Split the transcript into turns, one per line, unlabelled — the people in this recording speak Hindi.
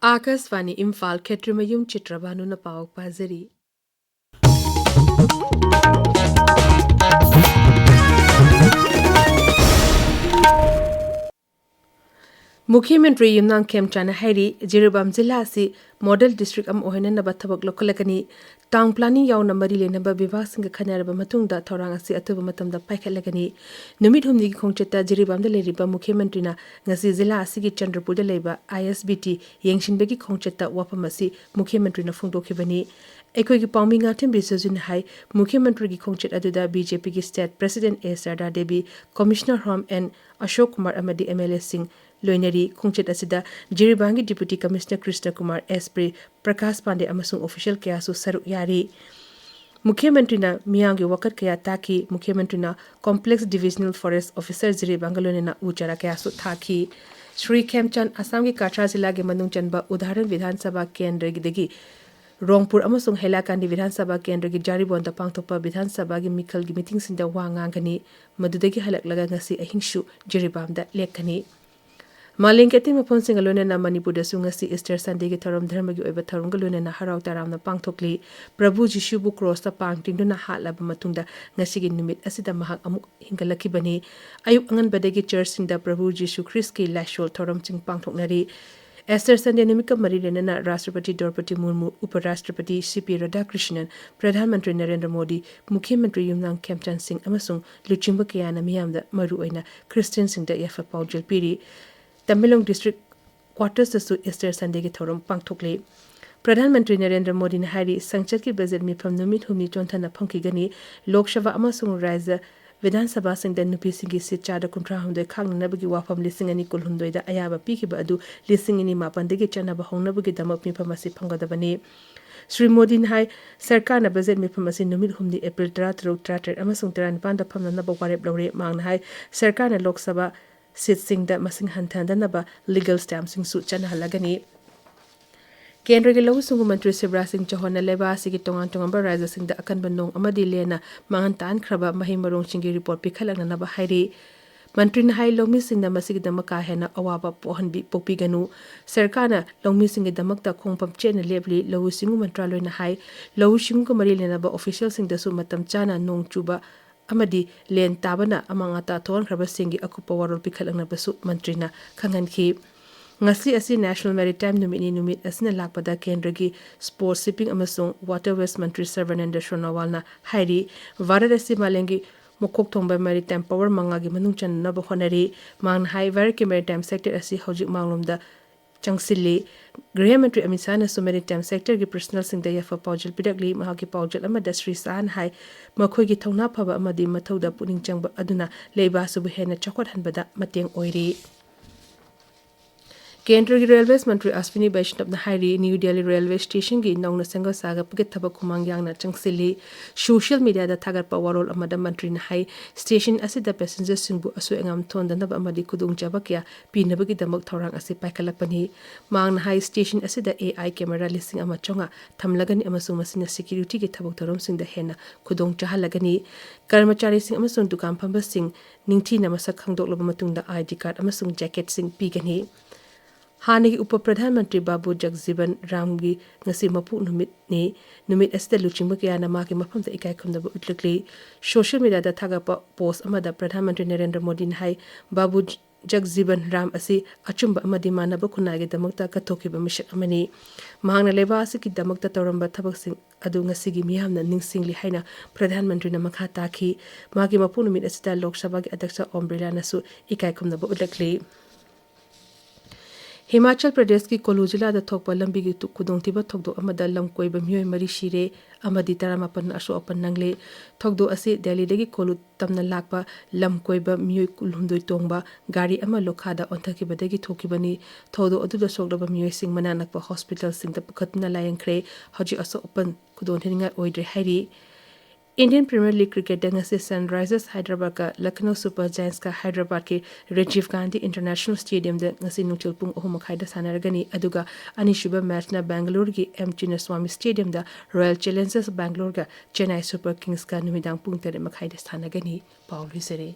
आकाशवाणी इम्फाल खेत्रमयुम चित्रभानु न पाव पाजरी मुख्यमंत्री युमनांग खेमचाना हैरी जिरीबाम जिला असि मॉडल डिस्ट्रिक्ट अम ओहननबा थबक लोकलकनी टाउन प्लानिंग यावना मरी लेनबा विभाग सिंग खनारबा मतुंगदा थौरांग असि अतुब मतमदा पाइखलगनी नुमित हुमनी खोंगचता जिरीबामदा लेरिबा मुख्यमंत्रीना ngasi जिला असि की चंद्रपुरदा लेबा ISBT येंगशिनबगी खोंगचता वाफम असि मुख्यमंत्रीना फोंदोखिबनी एकोगी पाउमी ngathim बिसजुन हाई मुख्यमंत्री की खोंगचत अदुदा बीजेपी की state president A Sardar Devi commissioner home and Ashok Kumar अमदी MLA सिंह लोइनरी खोंगचत असिदा जिरीबांगी डिप्यूटी कमिश्नर कृष्ण कुमार एसप्री प्रकाश पांडे अमसुंग ऑफिशियल कयासु सरुक यारी मुख्यमंत्रीना मियांगी वकत कया ताकि मुख्यमंत्रीना complex divisional forest officer Jiribam लोइनना उचारा कयासु थाकी श्री खेमचंद असम की काठरा जिला के मनुंग चनबा उदाहरण विधानसभा केंद्र गिदगी रोंगपुर अमसुंग हेलाकांडी विधानसभा केंद्र की जारीबोंदा पांगथोपा विधानसभा की मिखल की मीटिंग सिंदा वा nganggani मदुदगी हलकलगा ngasi अहिंगसु जिरीबामदा लेखनी मालिंग के तीन मफोन सिंग लोनेना मणिपुर दसु ngasi ईस्टर संडे की थरम धर्म की ओइबा थरम लोनेना हराव तारामना पांगथोकली प्रभु जिशुबु क्रॉस ता पांगटिंगदुना हालब मतुंगदा ngasi की निमित असिदा महक अमुक हिंगलखिबनी अयुक अंगनबदेगी चर्च सिंदा प्रभु जिशु ख्रिस्ट की लाशोल थरम सिंग पांगथोकनरी एस्टर संडे निमित्त मरी लेना राष्ट्रपति द्रौपदी मुर्मू उपराष्ट्रपति CP राधाकृष्णन प्रधानमंत्री नरेंद्र मोदी मुख्यमंत्री युमनांग खेमचंद सिंह अमसुंग लुचिंबा कयाना मियामदा मरु ओइना क्रिश्चियन सिंह याफा पाउजल पीरी तमिलोंग डिस्ट्रिक्ट क्वार्टर्स दसु ईस्टर संडे की थौरम पांगथोकले प्रधानमंत्री नरेंद्र मोदी ने हारी संसद की बजट मिफम नुमित हुमनी चोंथना फंखिगनी लोकसभा अमसुंग राज्य विधानसभा सिंह नुपी सिंह सीट चार कुंट्रा हुंदे खांगनबगी वाफम लिसिंग अनि कुल हुंदोइदा अयाबा पीखिबा अदु लिसिंग अनि मापनदगी चनबा होंगनबगी दमक मिफम असि फंगदबनी श्री मोदी ने हाई सरकार न बजट मिफम असि नुमित हुमनी अप्रैल 13 अमसुंग 13 दा फमनबा वारेप लौरे मांगना हाई सरकार न लोकसभा सीट सिंह दा मसिंग हंथनदनबा लीगल स्टैम्प सिंह सु चनहलगनी केंद्र के लघु सुंगु मंत्री शिवराज सिंह चौहान लेबासी की तोंगान तोंगांबा राज्य सिंह दा अकनबा नोंग अमदी लेना मांगन तान खरबा मही मरोंग सिंह की रिपोर्ट पिखलगनबा हाइरी मंत्री ने हाई लौमी सिंह मसिग दमक का हेना अवाबा पोहनबी पोपीगनु सरकार न लौमी सिंह दमक ता खोंपम चेन लेबली लघु सिंगु मंत्रालय न हाई लघु सिंगु को मरी लेना ऑफिशियल सिंह दसु मतम चाना नोंग चुबा अमदी लेन ताबना अमांगाता थोन खरबा सिंह की अकुपा वरोल पिखलगनबसु मंत्री न खंगनखी ngasi asi national maritime numit asina lakpada kendra gi sport shipping amasung waterways mantri Sarvananda Sonowal na hairi varadasi malengi mokok thongba maritime power manga gi manung chan na honari mang hai var ki maritime sector asi hojik manglomda changsilli गृह मंत्री अमित शाह ने maritime sector की पर्सनल सिंह दा yafa paujal pidakli maha ki paujal amada Sri San hai makhoi gi thongna phaba amadi mathauda puning changba aduna leiba subu hena chakot hanbada mateng oiri केंद्र की रेलवे मंत्री अश्विनी वैष्णव ने हाइरी न्यू दिल्ली रेलवे स्टेशन की नौना संग सागपके थबक खुमांग यांगना चंगसिली सोशल मीडिया दा थागरपा वरोल अमदा मंत्री ने हाई स्टेशन असिदा पैसेंजर सिंबु असु एंगम थोंदनब अमदी खुदुंग जबकया पीनबगी दमक थौरांग असि पाइखलपनी मांग हाई स्टेशन असिदा AI कैमरा लिसिंग अमा चोंगा थमलगनी अमसु मसिना सिक्योरिटी की थबक थौरम सिंह दा हेना खुदुंग चाहलगनी कर्मचारी सिंह अमसुंग दुकान फंबा सिंह निंगथी नमसक खंगदोकलब मतुंगदा ID कार्ड अमसुंग जैकेट सिंह पीगनी हाने की उप प्रधानमंत्री बाबू जगजीवन राम की ngasi mapu numit asida luchingba kya na ma ki mafam da ikai khumda utlukli social media da thaga post amada pradhan mantri Narendra Modi ne hai babu jagjiban ram asi achumba amadi manaba khunagi damakta ka thokiba mishak amani mahangna leba asi ki damakta toramba thabak sing adu ngasi gi miyamna ningsingli haina pradhan mantri na makha takhi ma ki mapu numit asida lok sabha ki adyaksha Om Birla na su ikai khumda utlukli Himachal Pradesh की कोलू जिला थोप लंबी की खुदोंथिबा थोकदो अमदा लमकोइबा मियोय मरी शिरे अमदी 18 असो अपन नंगले थोकदो असि दिल्ली दगी कोलू तमना लाकपा लमकोइबा मियोय कुलहुंदोय तोंगबा गाड़ी अमा लोखादा ओंथकिबदगी थोकिबनी थोदो अदुदा सोगदबा मियोय सिंग मनानकपा हॉस्पिटल सिंग द पखतना लायंखरे हजि असो अपन खुदोंथिनिंगा ओइद्रे हाइरी इंडियन प्रीमियर लीग क्रिकेट से सनराइजर्स हैदराबाद का लखनऊ सुपर जायंट्स का हैदराबाद के राजीव गांधी इंटरनेशनल स्टेडियम नुचल पुंग 3 मखाइदा सानरगनी अदुगा अनिशुब मैचना बेंगलुरु की M Chinnaswamy stadium royal Challengers Bengaluru का चेन्नई सुपर किंग्स का नुमिदांग पुंग 3 मखाइदा सानगनी पाउल हिसरे